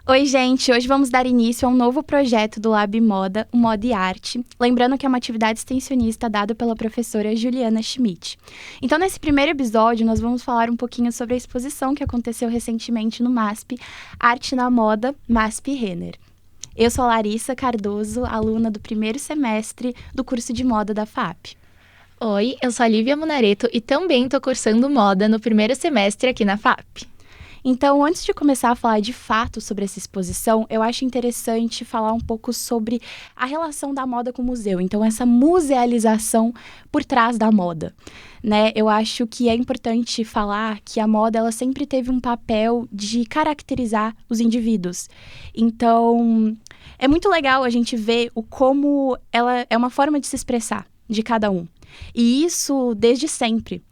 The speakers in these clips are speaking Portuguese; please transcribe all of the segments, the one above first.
Oi, gente! Hoje vamos dar início a um novo projeto do Lab Moda, o Moda e Arte. Lembrando que é uma atividade extensionista dada pela professora Juliana Schmidt. Então, nesse primeiro episódio, nós vamos falar um pouquinho sobre a exposição que aconteceu recentemente no MASP, Arte na Moda, MASP Renner. Eu sou a Larissa Cardoso, aluna do primeiro semestre do curso de moda da FAP. Oi, eu sou a Lívia Munareto e também estou cursando moda no primeiro semestre aqui na FAP. Então, antes de começar a falar de fato sobre essa exposição, eu acho interessante falar um pouco sobre a relação da moda com o museu. Então, essa musealização por trás da moda, né? Eu acho que é importante falar que a moda, ela sempre teve um papel de caracterizar os indivíduos. Então, é muito legal a gente ver como ela é uma forma de se expressar de cada um. E isso desde sempre.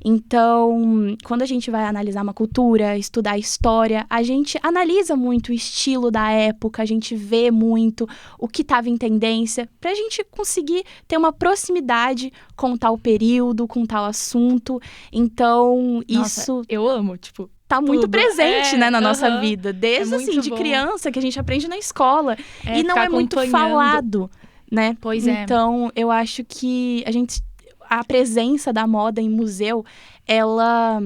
Então, quando a gente vai analisar uma cultura, estudar a história, a gente analisa muito o estilo da época, a gente vê muito o que estava em tendência, para a gente conseguir ter uma proximidade com tal período, com tal assunto. Então, Nossa, isso eu amo, tipo, tá muito tudo. presente, né, na nossa vida. Desde, muito assim, de bom. criança, que a gente aprende na escola. E não ficar é muito acompanhando. falado, né? Pois é. Então, eu acho que a presença da moda em museu, ela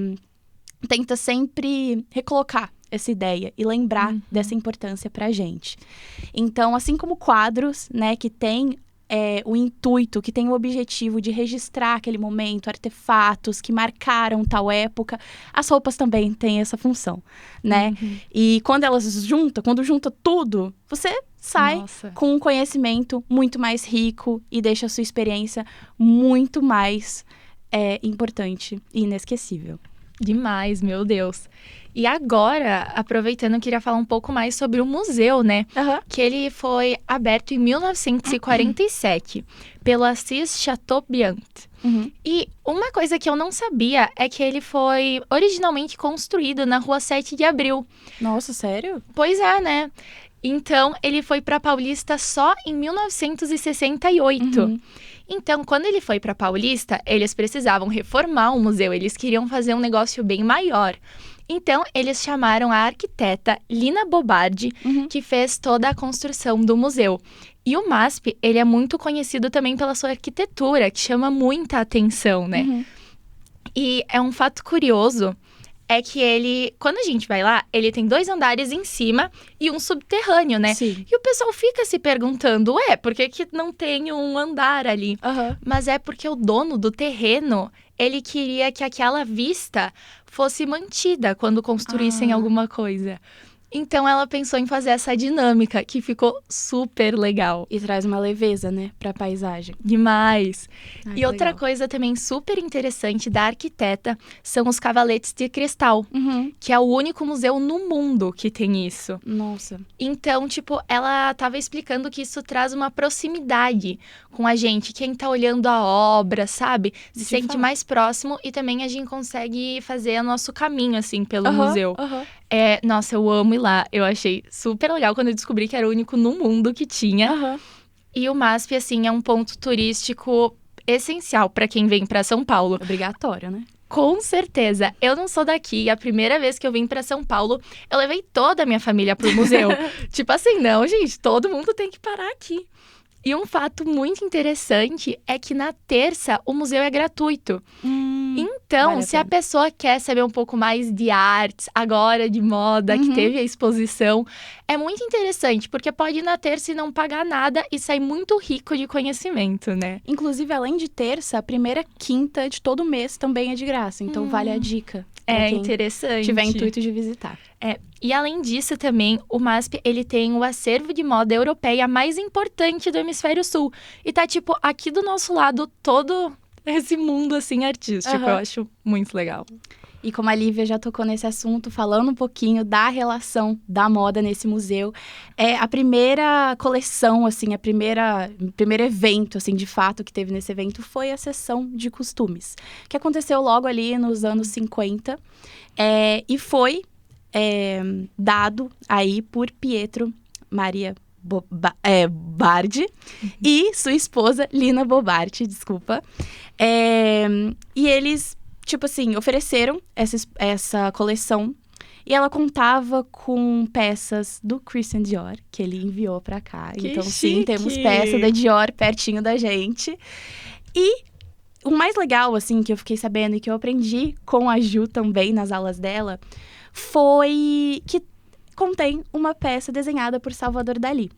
tenta sempre recolocar essa ideia e lembrar dessa importância pra gente. Então, assim como quadros, né, que tem o intuito, que tem o objetivo de registrar aquele momento, artefatos que marcaram tal época, as roupas também têm essa função, né? E quando junta tudo, você sai com um conhecimento muito mais rico e deixa a sua experiência muito mais importante e inesquecível. Demais, meu Deus. E agora, aproveitando, eu queria falar um pouco mais sobre o museu, né? Que ele foi aberto em 1947 pelo Assis Chateaubriand. E uma coisa que eu não sabia é que ele foi originalmente construído na Rua 7 de Abril. Nossa, sério? Pois é, né? Então, ele foi para Paulista só em 1968. Então, quando ele foi para Paulista, eles precisavam reformar o museu, eles queriam fazer um negócio bem maior. Então, eles chamaram a arquiteta Lina Bobardi, que fez toda a construção do museu. E o MASP, ele é muito conhecido também pela sua arquitetura, que chama muita atenção, né? E é um fato curioso, é que ele, quando a gente vai lá, ele tem 2 andares em cima e um subterrâneo, né? Sim. E o pessoal fica se perguntando, por que não tem um andar ali? Mas é porque o dono do terreno, ele queria que aquela vista fosse mantida quando construíssem alguma coisa. Então, ela pensou em fazer essa dinâmica, que ficou super legal. E traz uma leveza, né, pra paisagem. Demais. E outra legal. coisa também super interessante da arquiteta são os cavaletes de cristal, que é o único museu no mundo que tem isso. Nossa. Então, tipo, ela tava explicando que isso traz uma proximidade com a gente. Quem tá olhando a obra, sabe? Se sente mais próximo e também a gente consegue fazer o nosso caminho, assim, pelo museu. Nossa, eu amo ir lá. Eu achei super legal quando eu descobri que era o único no mundo que tinha. E o MASP, assim, é um ponto turístico essencial para quem vem para São Paulo. Obrigatório, né? Com certeza. Eu não sou daqui. A primeira vez que eu vim para São Paulo, eu levei toda a minha família pro museu. Tipo assim, não, gente, todo mundo tem que parar aqui. E um fato muito interessante é que na terça o museu é gratuito. Então, se a pessoa quer saber um pouco mais de artes, agora de moda, que teve a exposição, é muito interessante, porque pode ir na terça e não pagar nada e sair muito rico de conhecimento, né? Inclusive, além de terça, a primeira quinta de todo mês também é de graça. Então, vale a dica. É interessante. Tiver intuito de visitar. E além disso também, o MASP, ele tem o acervo de moda europeia mais importante do Hemisfério Sul. E tá, tipo, aqui do nosso lado, todo esse mundo, assim, artístico. Eu acho muito legal. E como a Lívia já tocou nesse assunto, falando um pouquinho da relação da moda nesse museu, a primeira coleção, assim, o primeiro evento, assim, de fato, que teve nesse evento foi a sessão de costumes, que aconteceu logo ali nos anos 50, e foi dado aí por Pietro Maria Bardi e sua esposa Lina Bobardi, desculpa. E eles, tipo assim, ofereceram essa coleção E ela contava com peças do Christian Dior, que ele enviou pra cá. Que então, chique! sim, temos peça da Dior pertinho da gente. E o mais legal, assim, que eu fiquei sabendo e que eu aprendi com a Ju também nas aulas dela, foi que contém uma peça desenhada por Salvador Dalí.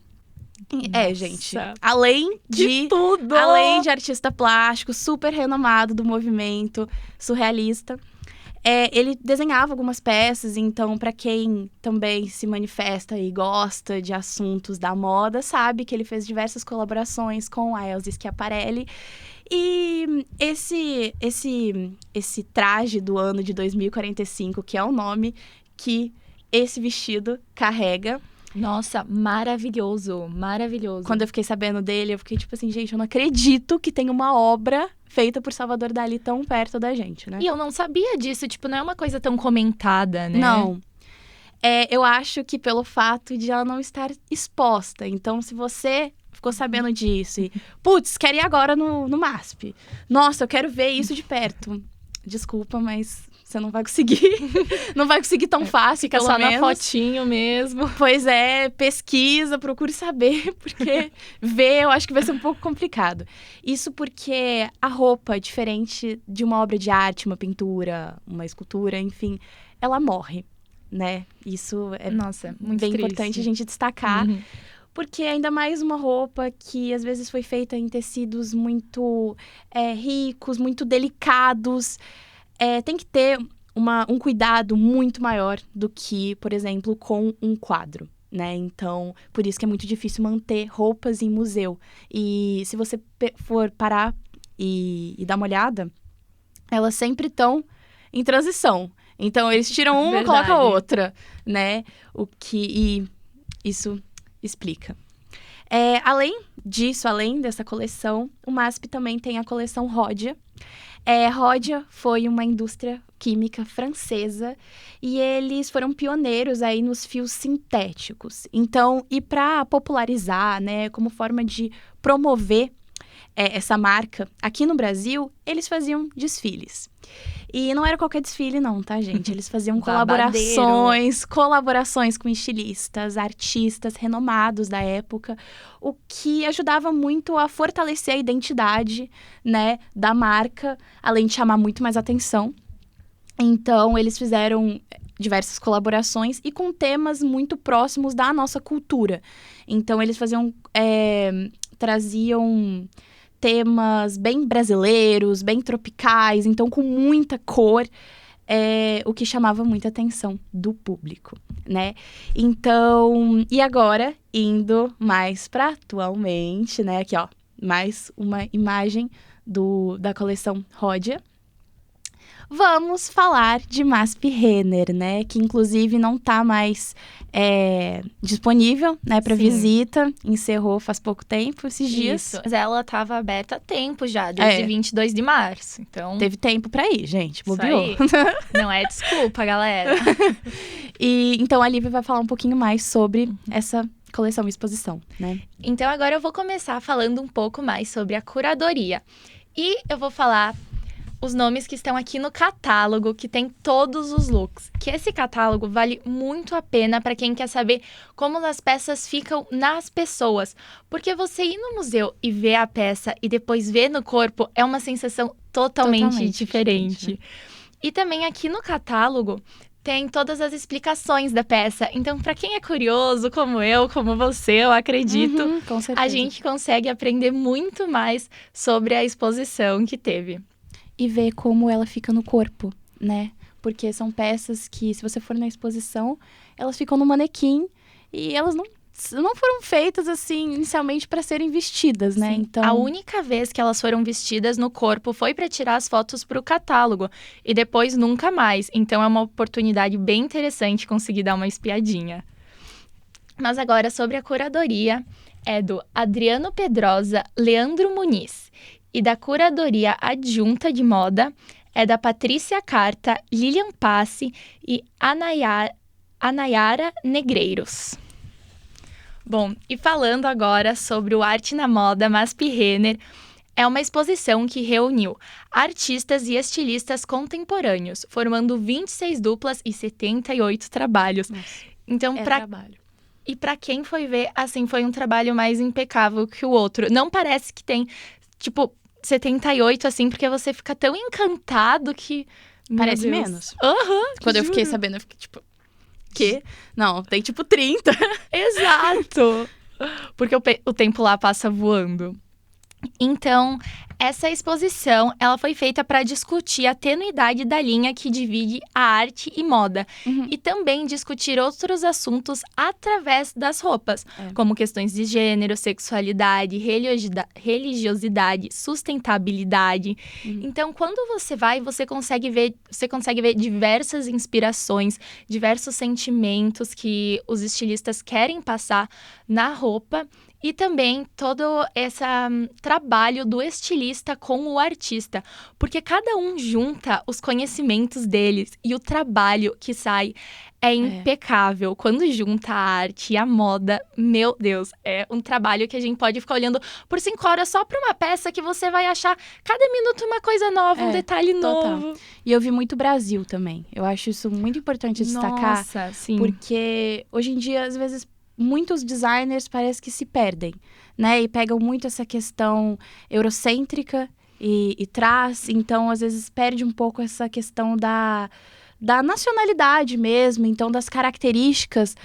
Nossa, gente, além de tudo! Além de artista plástico, super renomado do movimento surrealista, ele desenhava algumas peças, então, para quem também se manifesta e gosta de assuntos da moda, sabe que ele fez diversas colaborações com a Elsa Schiaparelli. E esse traje do ano de 2045, que é o nome que esse vestido carrega. Nossa, maravilhoso, maravilhoso. Quando eu fiquei sabendo dele, eu fiquei tipo assim, gente, eu não acredito que tem uma obra feita por Salvador Dalí tão perto da gente, né? E eu não sabia disso, tipo, não é uma coisa tão comentada, né? Não. Eu acho que pelo fato de ela não estar exposta. Então, se você ficou sabendo disso e, putz, quero ir agora no MASP. Nossa, eu quero ver isso de perto. Desculpa, mas você não vai conseguir. Não vai conseguir tão fácil, Fica pelo só menos. na fotinho mesmo. Pois é, pesquisa, procure saber, porque ver eu acho que vai ser um pouco complicado. Isso porque a roupa, diferente de uma obra de arte, uma pintura, uma escultura, enfim, ela morre, né? Isso é Nossa, muito bem triste. importante a gente destacar. Uhum. Porque ainda mais uma roupa que às vezes foi feita em tecidos muito ricos, muito delicados. Tem que ter um cuidado muito maior do que, por exemplo, com um quadro, né? Então, por isso que é muito difícil manter roupas em museu. E se você for parar e dar uma olhada, elas sempre estão em transição. Então, eles tiram uma e colocam a outra, né? E isso explica. Além disso, além dessa coleção, o MASP também tem a coleção Rhodia. Rhodia foi uma indústria química francesa e eles foram pioneiros aí nos fios sintéticos. Então, e para popularizar, né, como forma de promover essa marca, aqui no Brasil, eles faziam desfiles. E não era qualquer desfile não, tá, gente? Eles faziam colaborações com estilistas, artistas renomados da época, o que ajudava muito a fortalecer a identidade, né, da marca, além de chamar muito mais atenção. Então, eles fizeram diversas colaborações e com temas muito próximos da nossa cultura. Então, eles traziam temas bem brasileiros, bem tropicais, então com muita cor, o que chamava muita atenção do público, né? Então, e agora, indo mais para atualmente, né? Aqui, ó, mais uma imagem da coleção Rhodia. Vamos falar de MASP Renner, né? Que inclusive não está mais disponível, né, para visita. Encerrou faz pouco tempo, esses dias. Isso. Mas ela estava aberta há tempo já, desde 22 de março. Então, teve tempo para ir, gente. Bobeou. Não é desculpa, galera. E então a Lívia vai falar um pouquinho mais sobre essa coleção e exposição, né? Então agora eu vou começar falando um pouco mais sobre a curadoria. E eu vou falar os nomes que estão aqui no catálogo, que tem todos os looks. Que esse catálogo vale muito a pena para quem quer saber como as peças ficam nas pessoas. Porque você ir no museu e ver a peça e depois ver no corpo é uma sensação totalmente diferente. E também aqui no catálogo tem todas as explicações da peça. Então, para quem é curioso, como eu, como você, eu acredito, com certeza, a gente consegue aprender muito mais sobre a exposição que teve. E ver como ela fica no corpo, né? Porque são peças que, se você for na exposição, elas ficam no manequim e elas não foram feitas, assim, inicialmente para serem vestidas, né? Sim. Então, a única vez que elas foram vestidas no corpo foi para tirar as fotos para o catálogo e depois nunca mais. Então, é uma oportunidade bem interessante conseguir dar uma espiadinha. Mas agora, sobre a curadoria, é do Adriano Pedrosa, Leandro Muniz. E da curadoria adjunta de moda é da Patrícia Carta, Lilian Passe e Anayara Negreiros. Bom, e falando agora sobre o Arte na Moda MASP Renner, É uma exposição que reuniu artistas e estilistas contemporâneos, formando 26 duplas e 78 trabalhos. Nossa, Então, trabalho. E pra quem foi ver, assim, foi um trabalho mais impecável que o outro. Não parece que tem, tipo, 78, assim, porque você fica tão encantado que... Parece menos. Quando eu fiquei sabendo, eu fiquei tipo... Quê? Não, tem tipo 30. Exato! Porque o tempo lá passa voando. Então, essa exposição, ela foi feita para discutir a tenuidade da linha que divide a arte e moda. E também discutir outros assuntos através das roupas, como questões de gênero, sexualidade, religiosidade, sustentabilidade. Então, quando você vai, você consegue ver diversas inspirações, diversos sentimentos que os estilistas querem passar na roupa. E também todo esse trabalho do estilista com o artista. Porque cada um junta os conhecimentos deles e o trabalho que sai é impecável. Quando junta a arte e a moda, meu Deus, é um trabalho que a gente pode ficar olhando por 5 horas só para uma peça que você vai achar cada minuto uma coisa nova, um detalhe novo. E eu vi muito Brasil também. Eu acho isso muito importante destacar. Nossa, sim. Porque hoje em dia, às vezes... muitos designers parece que se perdem, né? E pegam muito essa questão eurocêntrica e traz. Então, às vezes, perde um pouco essa questão da nacionalidade mesmo. Então, das características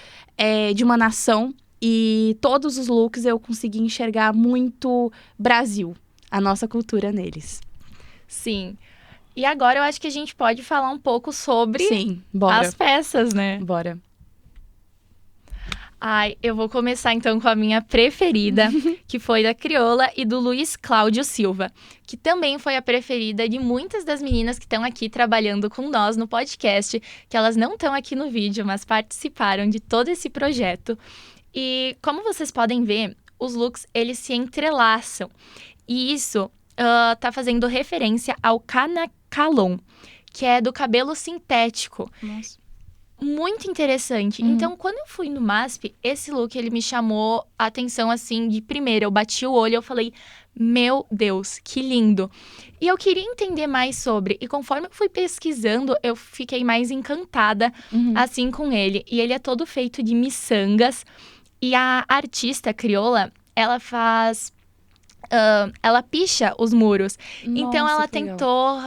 de uma nação. E todos os looks eu consegui enxergar muito Brasil, a nossa cultura neles. Sim. E agora eu acho que a gente pode falar um pouco sobre as peças, né? Bora. Ai, eu vou começar então com a minha preferida, que foi da Crioula e do Luiz Cláudio Silva, que também foi a preferida de muitas das meninas que estão aqui trabalhando com nós no podcast, que elas não estão aqui no vídeo, mas participaram de todo esse projeto. E como vocês podem ver, os looks, eles se entrelaçam. E isso tá fazendo referência ao Kanacalon, que é do cabelo sintético. Nossa. Muito interessante. Então, quando eu fui no MASP, esse look, ele me chamou a atenção, assim, de primeira. Eu bati o olho e eu falei, meu Deus, que lindo. E eu queria entender mais sobre. E conforme eu fui pesquisando, eu fiquei mais encantada, assim, com ele. E ele é todo feito de miçangas. E a artista crioula, ela faz... ela picha os muros. Nossa, então, ela tentou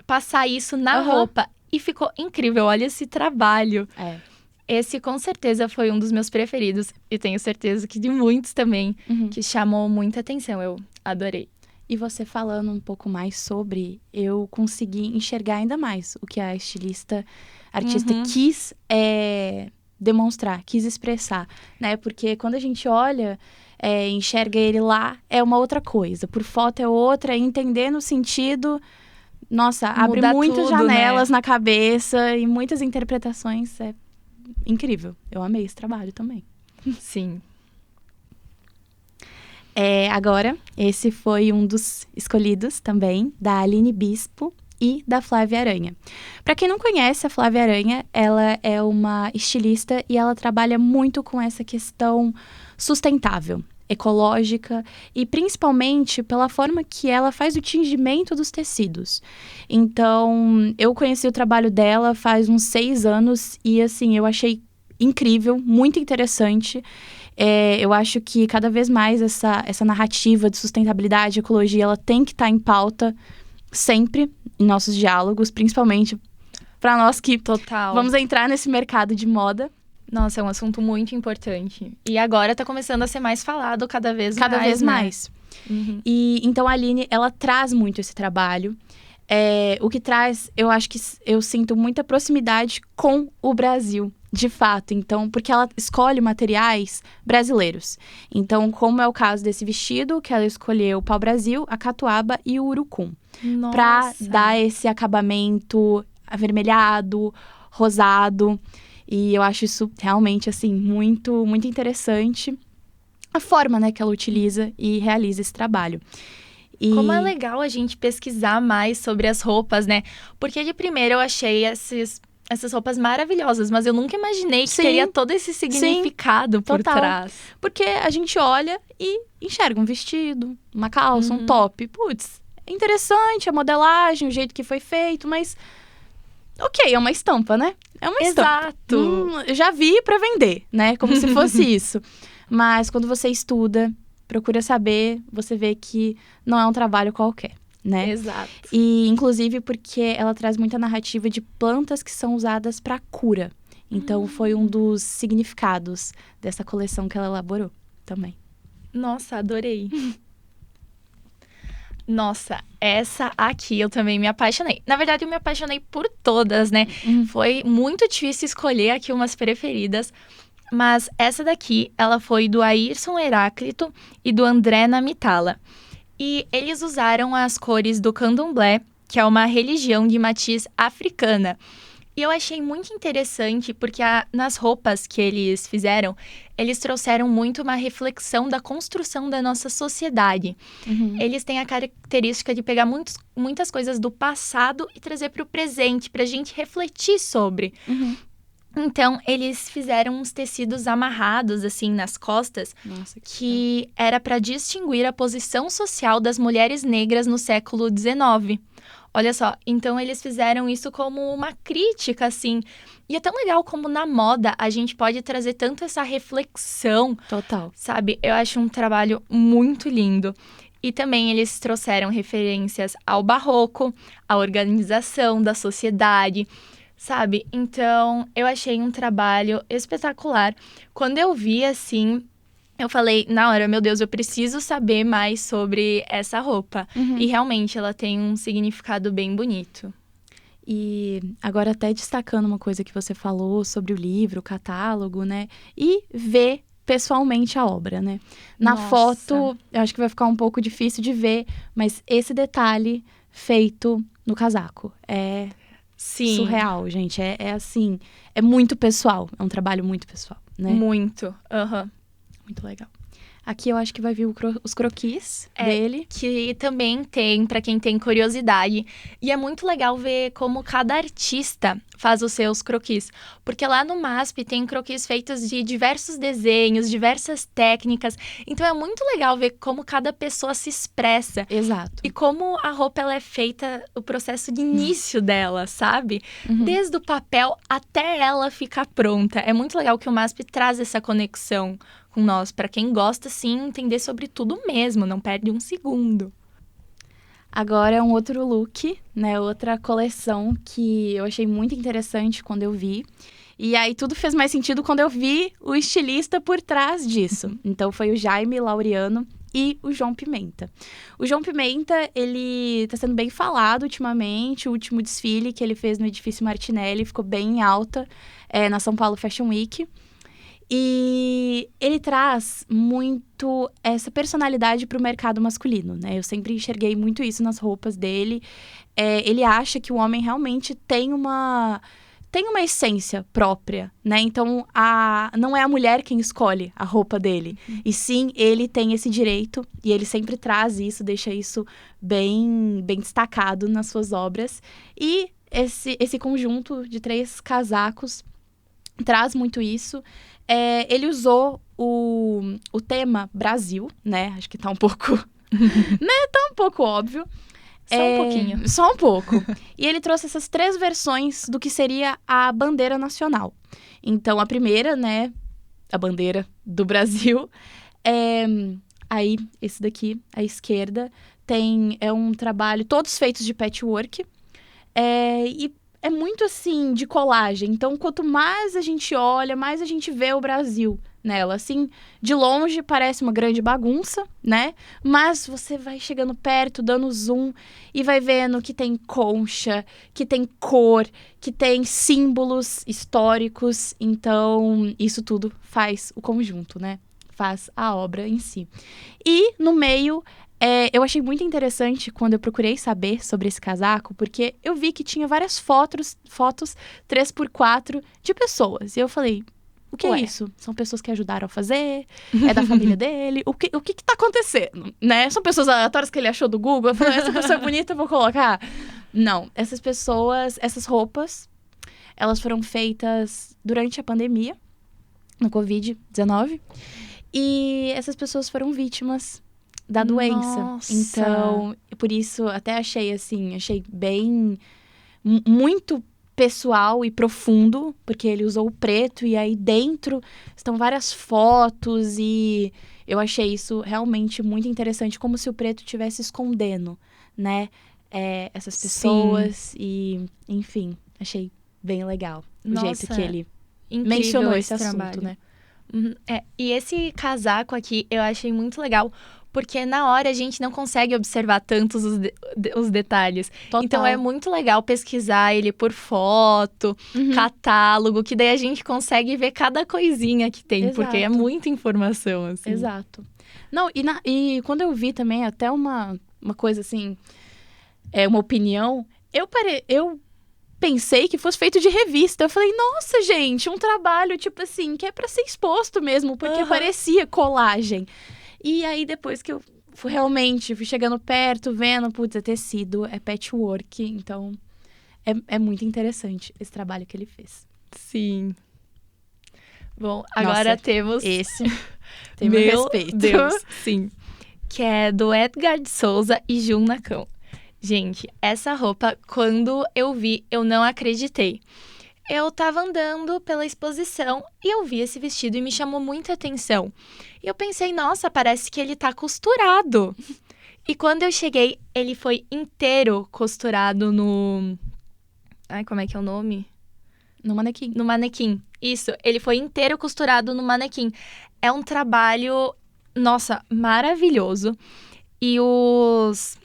passar isso na roupa. E ficou incrível, olha esse trabalho. Esse, com certeza, foi um dos meus preferidos. E tenho certeza que de muitos também, que chamou muita atenção. Eu adorei. E você falando um pouco mais sobre, eu consegui enxergar ainda mais o que a artista quis demonstrar, quis expressar, né? Porque quando a gente olha, enxerga ele lá, é uma outra coisa. Por foto é outra, entendendo o sentido... Nossa, abre muitas janelas na cabeça e muitas interpretações. É incrível. Eu amei esse trabalho também. Sim. Agora, esse foi um dos escolhidos também, da Aline Bispo e da Flávia Aranha. Para quem não conhece, a Flávia Aranha, ela é uma estilista e ela trabalha muito com essa questão sustentável, ecológica e principalmente pela forma que ela faz o tingimento dos tecidos. Então, eu conheci o trabalho dela faz uns 6 anos e, assim, eu achei incrível, muito interessante. Eu acho que cada vez mais essa narrativa de sustentabilidade e ecologia, ela tem que estar em pauta sempre em nossos diálogos, principalmente para nós que vamos entrar nesse mercado de moda. Nossa, é um assunto muito importante. E agora tá começando a ser mais falado cada vez mais. E então a Aline, ela traz muito esse trabalho. O que traz, eu acho que eu sinto muita proximidade com o Brasil, de fato. Então, porque ela escolhe materiais brasileiros. Então, como é o caso desse vestido, que ela escolheu o pau-brasil, a catuaba e o urucum. Pra dar esse acabamento avermelhado, rosado. E eu acho isso realmente, assim, muito, muito interessante. A forma, né, que ela utiliza e realiza esse trabalho. Como é legal a gente pesquisar mais sobre as roupas, né? Porque de primeira eu achei essas roupas maravilhosas, mas eu nunca imaginei que Sim. teria todo esse significado por total. trás. Porque a gente olha e enxerga um vestido, uma calça, um top. Putz, é interessante a modelagem, o jeito que foi feito, mas... Ok, é uma estampa, né? É uma estampa. Exato. Já vi pra vender, né? Como se fosse isso. Mas quando você estuda, procura saber, você vê que não é um trabalho qualquer, né? Exato. E, inclusive, porque ela traz muita narrativa de plantas que são usadas para cura. Então, foi um dos significados dessa coleção que ela elaborou também. Nossa, adorei. Nossa, essa aqui eu também me apaixonei. Na verdade, eu me apaixonei por todas, né? Foi muito difícil escolher aqui umas preferidas. Mas essa daqui, ela foi do Ayrson Heráclito e do André Namitala. E eles usaram as cores do candomblé, que é uma religião de matiz africana. E eu achei muito interessante porque nas roupas que eles fizeram, eles trouxeram muito uma reflexão da construção da nossa sociedade. Eles têm a característica de pegar muitas coisas do passado e trazer para o presente, para a gente refletir sobre. Então, eles fizeram uns tecidos amarrados, assim, nas costas, Nossa, que era para distinguir a posição social das mulheres negras no século XIX. Olha só, então eles fizeram isso como uma crítica, assim. E é tão legal como na moda a gente pode trazer tanto essa reflexão, Total. sabe? Eu acho um trabalho muito lindo. E também eles trouxeram referências ao barroco, à organização da sociedade, sabe? Então, eu achei um trabalho espetacular. Quando eu vi, assim, eu falei, na hora, meu Deus, eu preciso saber mais sobre essa roupa. E realmente, ela tem um significado bem bonito. E agora até destacando uma coisa que você falou sobre o livro, o catálogo, né? E ver pessoalmente a obra, né? Na Nossa. foto, eu acho que vai ficar um pouco difícil de ver, mas esse detalhe feito no casaco é Sim. surreal, gente. É assim, é muito pessoal. É um trabalho muito pessoal, né? Muito. Muito legal. Aqui eu acho que vai vir os croquis dele. Que também tem, pra quem tem curiosidade. E é muito legal ver como cada artista faz os seus croquis. Porque lá no MASP tem croquis feitos de diversos desenhos, diversas técnicas. Então é muito legal ver como cada pessoa se expressa. Exato. E como a roupa ela é feita, o processo de início dela, sabe? Desde o papel até ela ficar pronta. É muito legal que o MASP traz essa conexão com nós, para quem gosta, sim, entender sobre tudo mesmo, não perde um segundo. Agora é um outro look, né? Outra coleção que eu achei muito interessante quando eu vi. E aí tudo fez mais sentido quando eu vi o estilista por trás disso. Então foi o Jaime Laureano e o João Pimenta. O João Pimenta, ele tá sendo bem falado ultimamente. O último desfile que ele fez no Edifício Martinelli ficou bem em alta na São Paulo Fashion Week. E ele traz muito essa personalidade para o mercado masculino, né? Eu sempre enxerguei muito isso nas roupas dele. Ele acha que o homem realmente tem uma essência própria, né? Então, não é a mulher quem escolhe a roupa dele. E sim, ele tem esse direito e ele sempre traz isso, deixa isso bem, bem destacado nas suas obras. E esse conjunto de 3 casacos traz muito isso. Ele usou o tema Brasil, né? Acho que tá um pouco... né? Tá um pouco óbvio. Só um pouquinho. Só um pouco. E ele trouxe essas 3 versões do que seria a bandeira nacional. Então, a primeira, né? A bandeira do Brasil. Aí, esse daqui, à esquerda, é um trabalho... Todos feitos de patchwork. E é muito, assim, de colagem. Então, quanto mais a gente olha, mais a gente vê o Brasil nela. Assim, de longe parece uma grande bagunça, né? Mas você vai chegando perto, dando zoom e vai vendo que tem concha, que tem cor, que tem símbolos históricos. Então, isso tudo faz o conjunto, né? Faz a obra em si. E, no meio... eu achei muito interessante quando eu procurei saber sobre esse casaco, porque eu vi que tinha várias fotos 3x4 de pessoas. E eu falei, o que é isso? São pessoas que ajudaram a fazer? É da família dele? O que tá acontecendo? Né? São pessoas aleatórias que ele achou do Google? Eu falei, essa pessoa é bonita, eu vou colocar. Não, essas pessoas, essas roupas, elas foram feitas durante a pandemia, no Covid-19. E essas pessoas foram vítimas da doença. Nossa. Então, por isso, até achei bem... muito pessoal e profundo, porque ele usou o preto. E aí dentro estão várias fotos e eu achei isso realmente muito interessante. Como se o preto estivesse escondendo, né? Essas pessoas. E, enfim, achei bem legal o jeito que ele mencionou esse assunto, trabalho. né? E esse casaco aqui eu achei muito legal, porque na hora a gente não consegue observar tantos os detalhes. Total. Então é muito legal pesquisar ele por foto, catálogo, que daí a gente consegue ver cada coisinha que tem, porque é muita informação, assim. Exato. Não, e quando eu vi também até uma coisa assim, uma opinião, eu pensei que fosse feito de revista. Eu falei, nossa, gente, um trabalho, tipo assim, que é pra ser exposto mesmo, porque parecia colagem. E aí, depois que eu fui chegando perto, vendo, putz, é tecido, é patchwork. Então, é muito interessante esse trabalho que ele fez. Sim. Bom, agora temos... Esse tem meu respeito. Deus, sim. Que é do Edgar de Souza e Jun Nakão. Gente, essa roupa, quando eu vi, eu não acreditei. Eu tava andando pela exposição e eu vi esse vestido e me chamou muita atenção. E eu pensei, nossa, parece que ele tá costurado. E quando eu cheguei, ele foi inteiro costurado no... Ai, como é que é o nome? No manequim. No manequim. Isso, ele foi inteiro costurado no manequim. É um trabalho, nossa, maravilhoso. E os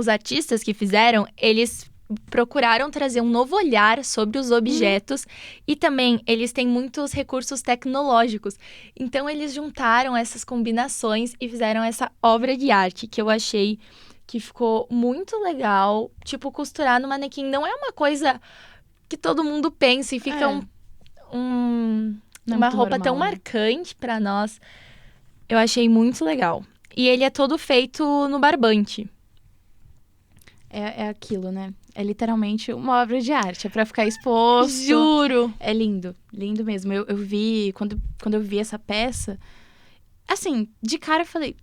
artistas que fizeram, eles procuraram trazer um novo olhar sobre os objetos e também eles têm muitos recursos tecnológicos. Então, eles juntaram essas combinações e fizeram essa obra de arte que eu achei que ficou muito legal. Tipo, costurar no manequim não é uma coisa que todo mundo pensa e fica uma roupa tão marcante pra nós. Eu achei muito legal. E ele é todo feito no barbante. É aquilo, né? É literalmente uma obra de arte. É pra ficar exposto. Juro! É lindo. Lindo mesmo. Eu vi... Quando eu vi essa peça... Assim, de cara eu falei...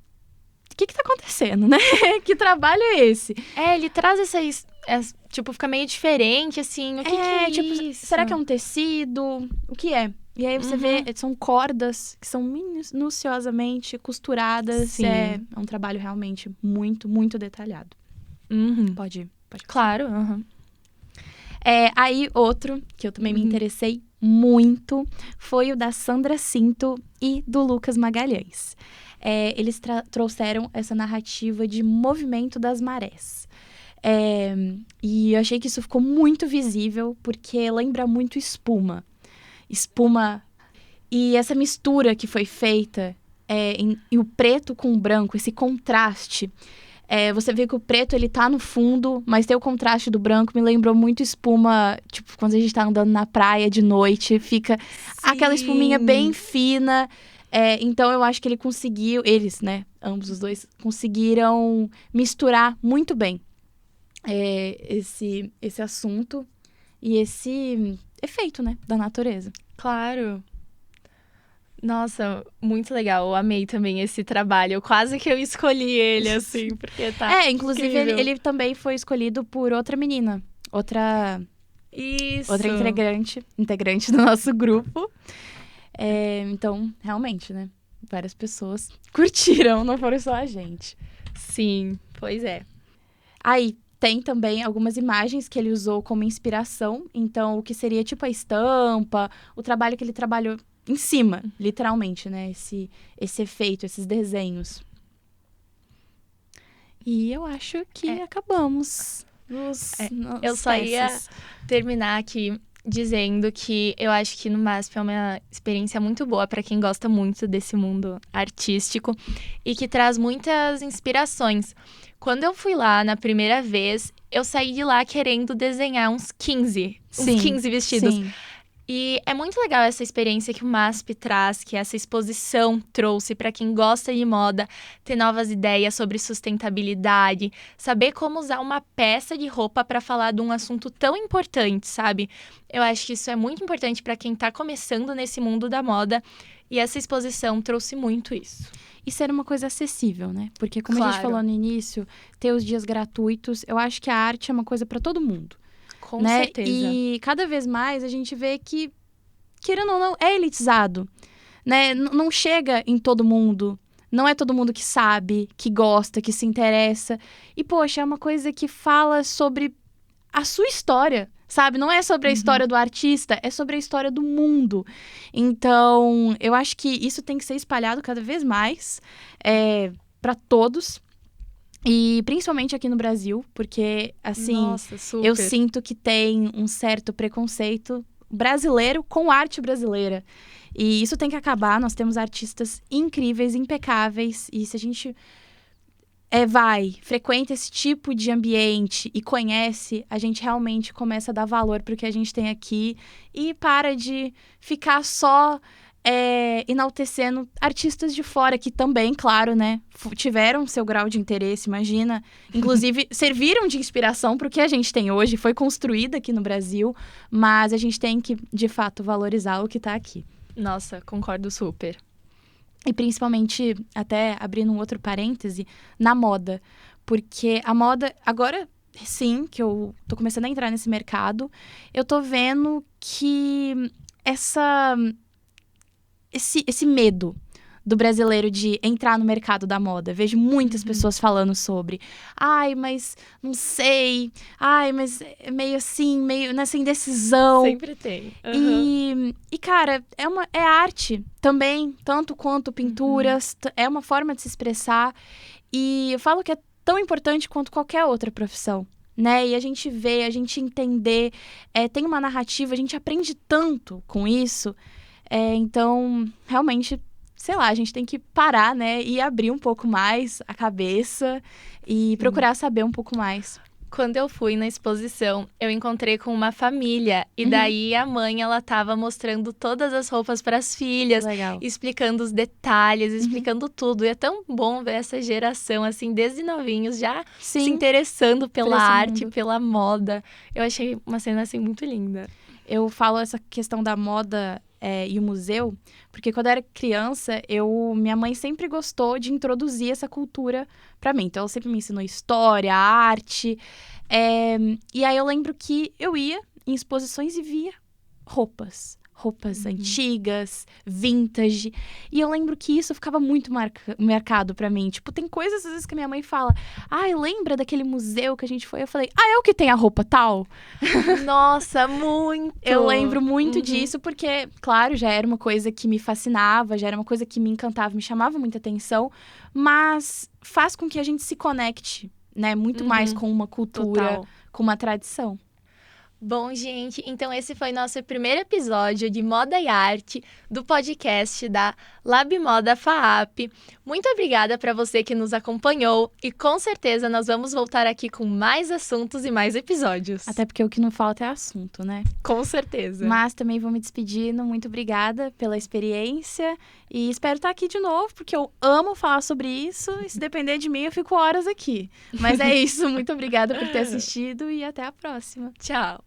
O que tá acontecendo, né? Que trabalho é esse? Ele traz tipo, fica meio diferente, assim. O que é tipo, isso? Será que é um tecido? O que é? E aí você vê... São cordas que são minuciosamente costuradas. Sim. É um trabalho realmente muito, muito detalhado. Pode Claro. Aí, outro que eu também me interessei muito foi o da Sandra Cinto e do Lucas Magalhães. Eles trouxeram essa narrativa de movimento das marés. E eu achei que isso ficou muito visível, porque lembra muito espuma. E essa mistura que foi feita, e o preto com o branco, esse contraste... você vê que o preto, ele tá no fundo, mas tem o contraste do branco. Me lembrou muito espuma, tipo, quando a gente tá andando na praia de noite. Fica aquela espuminha bem fina. Então, eu acho que eles, né, ambos os dois, conseguiram misturar muito bem esse assunto e esse efeito, né, da natureza. Claro. Nossa, muito legal. Eu amei também esse trabalho. Quase que eu escolhi ele, assim, porque tá inclusive ele também foi escolhido por outra menina. Outra integrante do nosso grupo. Então, realmente, né? Várias pessoas curtiram, não foram só a gente. Sim, pois é. Aí, tem também algumas imagens que ele usou como inspiração. Então, o que seria tipo a estampa, o trabalho que ele trabalhou em cima, literalmente, né? Esse efeito, esses desenhos. E eu acho que acabamos. Eu só ia terminar aqui dizendo que eu acho que no MASP é uma experiência muito boa para quem gosta muito desse mundo artístico e que traz muitas inspirações. Quando eu fui lá na primeira vez, eu saí de lá querendo desenhar uns 15 vestidos. Sim. E é muito legal essa experiência que o MASP traz, que essa exposição trouxe para quem gosta de moda, ter novas ideias sobre sustentabilidade, saber como usar uma peça de roupa para falar de um assunto tão importante, sabe? Eu acho que isso é muito importante para quem está começando nesse mundo da moda, e essa exposição trouxe muito isso. E ser uma coisa acessível, né? Porque como a gente falou no início, ter os dias gratuitos, eu acho que a arte é uma coisa para todo mundo. Com né? certeza. E cada vez mais a gente vê que, querendo ou não, é elitizado, né? Não chega em todo mundo. Não é todo mundo que sabe, que gosta, que se interessa. E, poxa, é uma coisa que fala sobre a sua história, sabe? Não é sobre a história do artista, é sobre a história do mundo. Então, eu acho que isso tem que ser espalhado cada vez mais para todos. E principalmente aqui no Brasil, porque, assim, Nossa, super. eu sinto que tem um certo preconceito brasileiro com arte brasileira. E isso tem que acabar. Nós temos artistas incríveis, impecáveis. E se a gente frequenta esse tipo de ambiente e conhece, a gente realmente começa a dar valor para o que a gente tem aqui e para de ficar só enaltecendo artistas de fora, que também, claro, né, tiveram seu grau de interesse, imagina. Inclusive, serviram de inspiração para o que a gente tem hoje, foi construída aqui no Brasil, mas a gente tem que, de fato, valorizar o que está aqui. Nossa, concordo super. E principalmente, até abrindo um outro parêntese, na moda. Porque a moda, agora sim, que eu tô começando a entrar nesse mercado, eu tô vendo que esse medo do brasileiro de entrar no mercado da moda. Vejo muitas pessoas falando sobre. Ai, mas não sei. Ai, mas é meio assim, meio nessa indecisão. Sempre tem. Uhum. E cara, é arte também, tanto quanto pinturas. É uma forma de se expressar. E eu falo que é tão importante quanto qualquer outra profissão, né? E a gente vê, a gente entender, tem uma narrativa, a gente aprende tanto com isso. Então, realmente, sei lá, a gente tem que parar, né? E abrir um pouco mais a cabeça e procurar saber um pouco mais. Quando eu fui na exposição, eu encontrei com uma família. E daí a mãe, ela tava mostrando todas as roupas para as filhas. Legal. Explicando os detalhes, explicando tudo. E é tão bom ver essa geração, assim, desde novinhos, já se interessando pela arte, pela moda. Eu achei uma cena, assim, muito linda. Eu falo essa questão da moda e o museu, porque quando eu era criança, minha mãe sempre gostou de introduzir essa cultura para mim. Então, ela sempre me ensinou história, arte. E aí eu lembro que eu ia em exposições e via roupas antigas, vintage. E eu lembro que isso ficava muito marcado pra mim. Tipo, tem coisas às vezes que a minha mãe fala: ai, lembra daquele museu que a gente foi? Eu falei: é o que tem a roupa tal? Nossa, muito! Eu lembro muito disso porque, claro, já era uma coisa que me fascinava, já era uma coisa que me encantava, me chamava muita atenção, mas faz com que a gente se conecte, né? Muito mais com uma cultura, com uma tradição. Bom, gente, então esse foi nosso primeiro episódio de Moda e Arte do podcast da Lab Moda FAAP. Muito obrigada para você que nos acompanhou e com certeza nós vamos voltar aqui com mais assuntos e mais episódios. Até porque o que não falta é assunto, né? Com certeza. Mas também vou me despedindo. Muito obrigada pela experiência e espero estar aqui de novo, porque eu amo falar sobre isso e se depender de mim eu fico horas aqui. Mas é isso, muito obrigada por ter assistido e até a próxima. Tchau!